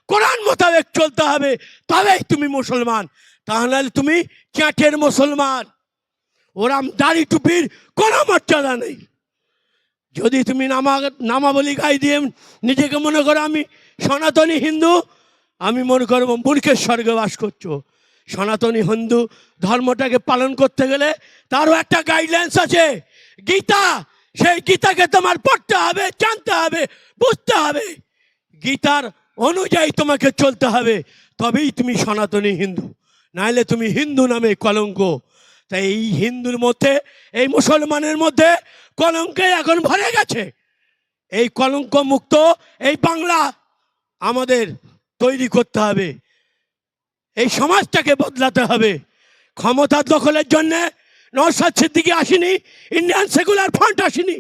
কোরআন মোতাবেক চলতে হবে, তবেই তুমি মুসলমান। তাহলে তুমি চ্যাটের মুসলমান। ওরাম দাড়ি টুপির কোনো মর্যাদা নেই। যদি তুমি নামাবলী গাই দিয়ে নিজেকে মনে করো আমি সনাতনী হিন্দু, আমি মনে করবো মূর্খের স্বর্গে বাস করছো। সনাতনী হিন্দু ধর্মটাকে পালন করতে গেলে তারও একটা গাইডলাইন্স আছে, গীতা। সেই গীতাকে তোমার পড়তে হবে, জানতে হবে, বুঝতে হবে। গীতার অনুযায়ী তোমাকে চলতে হবে, তবেই তুমি সনাতনী হিন্দু। নাহলে তুমি হিন্দু নামে কলঙ্ক। তাই এই হিন্দুর মধ্যে, এই মুসলমানের মধ্যে কলঙ্কে এখন ভরে গেছে। এই কলঙ্ক মুক্ত এই বাংলা আমাদের তৈরি করতে হবে। এই সমাজটাকে বদলাতে হবে। ক্ষমতা দখলের জন্য নওশাদ সিদ্দিকী আসেনি, ইন্ডিয়ান সেকুলার ফ্রন্ট আসেনি।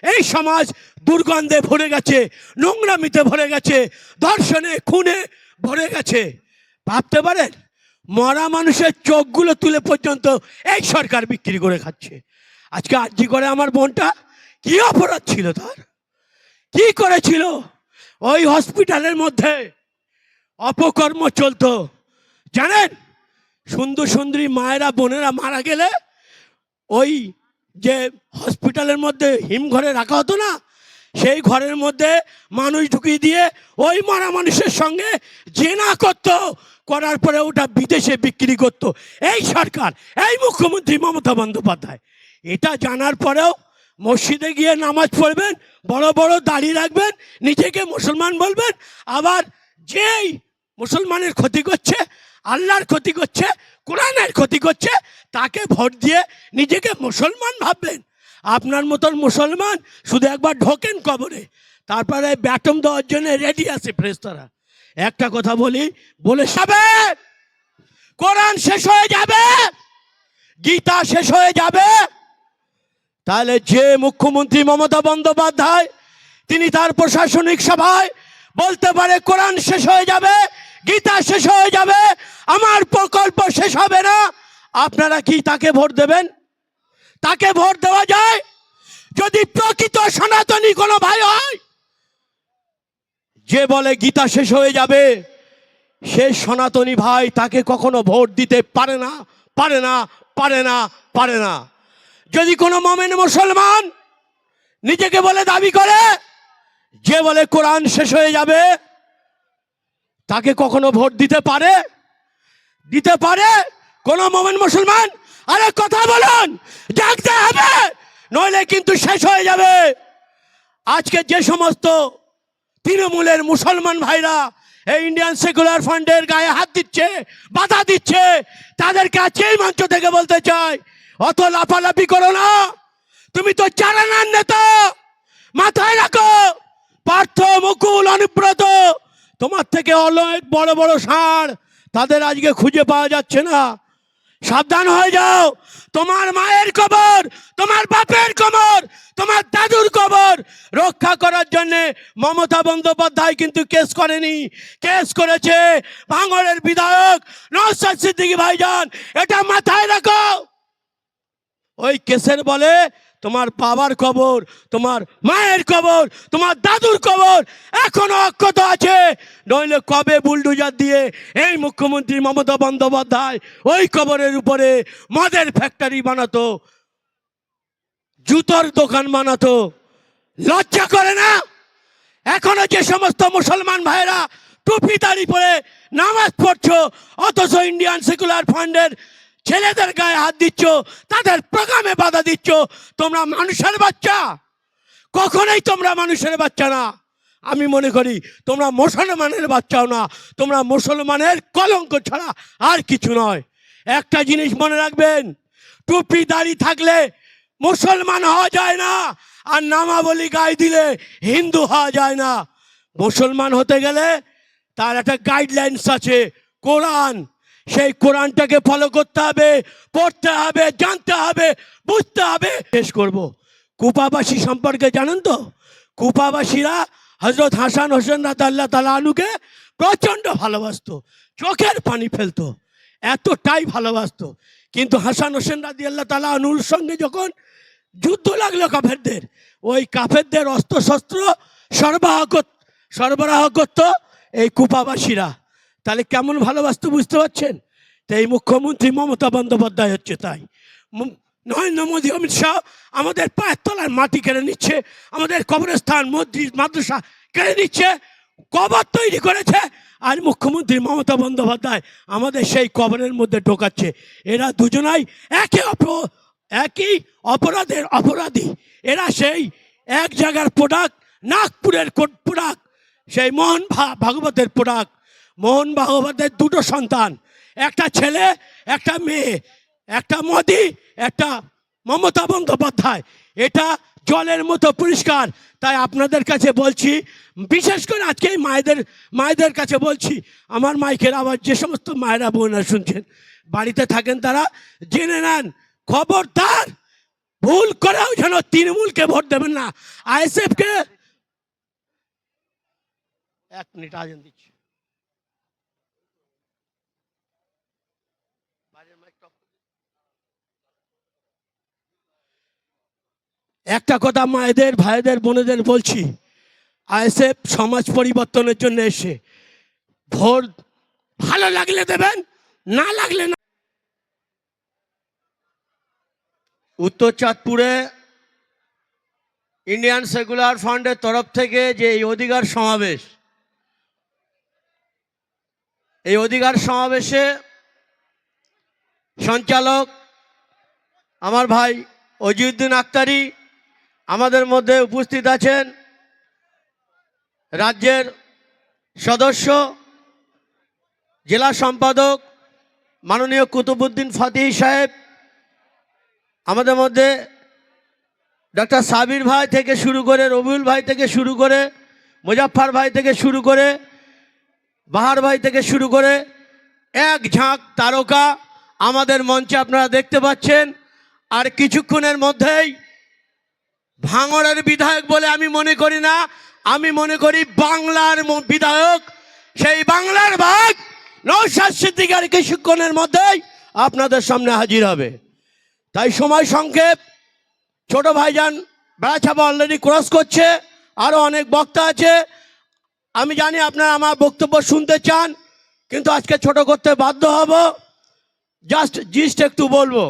এই সমাজ দুর্গন্ধে ভরে গেছে, নোংরামিতে ভরে গেছে, ধর্ষণে খুনে ভরে গেছে। ভাবতে পারেন, মরা মানুষের চোখগুলো তুলে পর্যন্ত এই সরকার বিক্রি করে খাচ্ছে। আজকে আর্জি করে আমার বোনটা, কি অপরাধ ছিল তার, কি করেছিল? ওই হসপিটালের মধ্যে অপকর্ম চলতো। জানেন, সুন্দর সুন্দরী মায়েরা বোনেরা মারা গেলে ওই যে হসপিটালের মধ্যে হিমঘরে রাখা হতো না, সেই ঘরের মধ্যে মানুষ ঢুকিয়ে দিয়ে ওই মারা মানুষের সঙ্গে জেনা করতো, করার পরে ওটা বিদেশে বিক্রি করতো এই সরকার, এই মুখ্যমন্ত্রী মমতা বন্দ্যোপাধ্যায়। এটা জানার পরেও মসজিদে গিয়ে নামাজ পড়বেন, বড় বড় দাড়ি রাখবেন, নিজেকে মুসলমান বলবেন, আবার যেই মুসলমানের ক্ষতি করছে, আল্লাহর ক্ষতি করছে, কোরআনের ক্ষতি করছে, তাকে ভোট দিয়ে নিজেকে মুসলমান ভাববেন। আপনার মতন মুসলমান শুধু একবার ঢোকেন কবরে, তারপরে ব্যাটম দেওয়ার জন্য রেডি আছে ফেরেশতারা। একটা কথা বলি, বলে যাবে, কোরআন শেষ হয়ে যাবে, গীতা শেষ হয়ে যাবে। তাহলে যে মুখ্যমন্ত্রী মমতা বন্দ্যোপাধ্যায়, তিনি তার প্রশাসনিক সভায় বলতে পারে কোরআন শেষ হয়ে যাবে, গীতা শেষ হয়ে যাবে, আমার প্রকল্প শেষ হবে না, আপনারা কি তাকে ভোট দেবেন? তাকে ভোট দেওয়া যায়? যদি প্রকৃত সনাতনী কোনো ভাই হয়, যে বলে গীতা শেষ হয়ে যাবে, সে সনাতনী ভাই তাকে কখনো ভোট দিতে পারে না, পারে না, পারে না, পারে না। যদি কোনো মোমেন মুসলমান নিজেকে বলে দাবি করে, যে বলে কোরআন শেষ হয়ে যাবে, তাকে কখনো ভোট দিতে পারে? দিতে পারে কোনো মোমেন মুসলমান? আরে কথা বলুন, জাগতে হবে, নইলে কিন্তু শেষ হয়ে যাবে। আজকে যে সমস্ত তৃণমূলের মুসলমান ভাইরা এই ইন্ডিয়ান সেকুলার ফান্ডের গায়ে হাত দিচ্ছে, বাধা দিচ্ছে, তাদেরকে আজকে এই মঞ্চ থেকে বলতে চাই, অত লাফালাফি করো না। তুমি তো চারানার নেতা, মাথায় রাখো। পার্থ, মুকুল, অনুব্রত, তোমার থেকে অনেক বড় বড় ষাঁড়, তাদের আজকে খুঁজে পাওয়া যাচ্ছে না। সাবধান হয়ে যাও। তোমার মায়ের কবর, তোমার বাপের কবর, তোমার দাদুর কবর রক্ষা করার জন্য মমতা বন্দ্যোপাধ্যায় কিন্তু কেস করেনি, কেস করেছে ভাঙড়ের বিধায়ক নওশাদ সিদ্দিকী ভাইজান। এটা মাথায় রাখো। ওই কেসের বলে তোমার বাবার কবর, তোমার মায়ের কবর, তোমার দাদুর কবর এখনো অক্ষত আছে। নইলে কবে বুলডোজার দিয়ে এই মুখ্যমন্ত্রী মমতা বন্দ্যোপাধ্যায় ওই কবরের উপরে মদের ফ্যাক্টরি বানাতো, জুতোর দোকান বানাতো। লজ্জা করে না? এখনো যে সমস্ত মুসলমান ভাইরা টুপি দাড়ি পরে নামাজ পড়ছো, অথচ ইন্ডিয়ান সেকুলার ফান্ডের ছেলেদের গায়ে হাত দিচ্ছ, তাদের প্রোগ্রামে বাধা দিচ্ছ, তোমরা মানুষের বাচ্চা? কখনোই তোমরা মানুষের বাচ্চা না। আমি মনে করি তোমরা মুসলমানের বাচ্চাও না, তোমরা মুসলমানের কলঙ্ক ছাড়া আর কিছু নয়। একটা জিনিস মনে রাখবেন, টুপি দাড়ি থাকলে মুসলমান হওয়া যায় না, আর নামাবলী গায়ে দিলে হিন্দু হওয়া যায় না। মুসলমান হতে গেলে তার একটা গাইডলাইন্স আছে, কোরআন। সেই কোরআনটাকে ফলো করতে হবে, পড়তে হবে, জানতে হবে, বুঝতে হবে। শেষ করব, কুপাবাসী সম্পর্কে জানেন তো? কুপাবাসীরা হজরত হাসান হোসেন রাদিয়াল্লাহু তাআলা আনহুকে প্রচণ্ড ভালোবাসতো, চোখের পানি ফেলতো, এতটাই ভালোবাসতো। কিন্তু হাসান হোসেন রাদিয়াল্লাহু তাআলা আনহুর সঙ্গে যখন যুদ্ধ লাগলো কাফেরদের, ওই কাফেরদের অস্ত্রশস্ত্র সরবরাহ করত এই কুপাবাসীরা, তাহলে কেমন ভালোবাসতে বুঝতে পারছেন? তো এই মুখ্যমন্ত্রী মমতা বন্দ্যোপাধ্যায় হচ্ছে তাই। নরেন্দ্র মোদী, অমিত শাহ আমাদের পায়ের তলার মাটি কেড়ে নিচ্ছে, আমাদের কবরস্থান, মসজিদ, মাদ্রাসা কেড়ে নিচ্ছে, কবর তৈরি করেছে, আর মুখ্যমন্ত্রী মমতা বন্দ্যোপাধ্যায় আমাদের সেই কবরের মধ্যে ঢোকাচ্ছে। এরা দুজনাই একই অপরাধের অপরাধী। এরা সেই এক জায়গার প্রোডাক্ট, নাগপুরের প্রোডাক্ট, সেই মোহন ভাগবতের প্রোডাক্ট। মোহন ভাগবতের দুটো সন্তান, একটা ছেলে একটা মেয়ে, একটা মোদি একটা মমতা বন্দ্যোপাধ্যায়। এটা জলের মতো পরিষ্কার। তাই আপনাদের কাছে বলছি, বিশেষ করে আজকে মায়েদের কাছে বলছি, আমার মাইকের আওয়াজ যে সমস্ত মায়েরা বোনেরা শুনছেন, বাড়িতে থাকেন, তারা জেনে নেন, খবরদার ভুল করেও যেন তৃণমূলকে ভোট দেবেন না, আইএসএফকে। 1 মিনিট আজান দিচ্ছি। একটা কথা মায়েদের, ভাইদের, বোনেদের বলছি, আইএসএফ সমাজ পরিবর্তনের জন্য এসে ভোট ভালো লাগলে দেবেন, না লাগলে না। উত্তর চাঁদপুরে ইন্ডিয়ান সেকুলার ফ্রন্টের তরফ থেকে যে এই অধিকার সমাবেশ, এই অধিকার সমাবেশে সঞ্চালক আমার ভাই অজিউদ্দিন আক্তারি আমাদের মধ্যে উপস্থিত আছেন, রাজ্যের সদস্য জেলা সম্পাদক মাননীয় কুতুবুদ্দিন ফাতিহি সাহেব, আমাদের মধ্যে ডক্টর সাবির ভাই থেকে শুরু করে, রবিউল ভাই থেকে শুরু করে, মুজাফফর ভাই থেকে শুরু করে, বাহার ভাই থেকে শুরু করে এক ঝাঁক তারকা আমাদের মঞ্চে আপনারা দেখতে পাচ্ছেন। আর কিছুক্ষণের মধ্যেই ভাঙড়ের বিধায়ক বলে আমি মনে করি না, আমি মনে করি বাংলার বিধায়ক, সেই বাংলার ভাগ নওশাদ সিদ্দিকী কিছুক্ষণের মধ্যেই আপনাদের সামনে হাজির হবে। তাই সময় সংক্ষেপ, ছোট ভাইজান বেড়াছাপা অলরেডি ক্রস করছে, আরও অনেক বক্তা আছে। আমি জানি আপনারা আমার বক্তব্য শুনতে চান, কিন্তু আজকে ছোট করতে বাধ্য হব। জিস্ট একটু বলবো,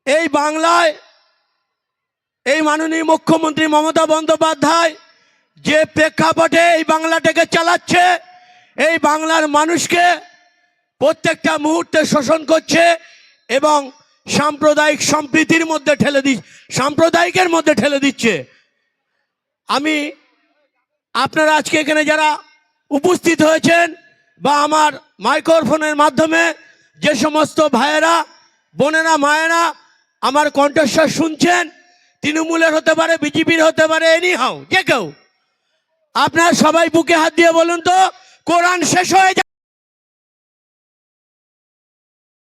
এই বাংলায় এই মাননীয় মুখ্যমন্ত্রী মমতা বন্দ্যোপাধ্যায় যে প্রেক্ষাপটে এই বাংলাটাকে চালাচ্ছে, এই বাংলার মানুষকে প্রত্যেকটা মুহূর্তে শোষণ করছে এবং সাম্প্রদায়িক সম্প্রীতির মধ্যে সাম্প্রদায়িকের মধ্যে ঠেলে দিচ্ছে। আমি আপনারা আজকে এখানে যারা উপস্থিত হয়েছেন বা আমার মাইক্রোফোনের মাধ্যমে যে সমস্ত ভাইয়েরা, বোনেরা, মায়েরা আমার কণ্ঠস্বর শুনছেন, তৃণমূলের হতে পারে, বিজেপির হতে পারে, এনিহাও যে কেউ, আপনারা সবাই বুকে হাত দিয়ে বলুন তো, কোরআন শেষ হয়ে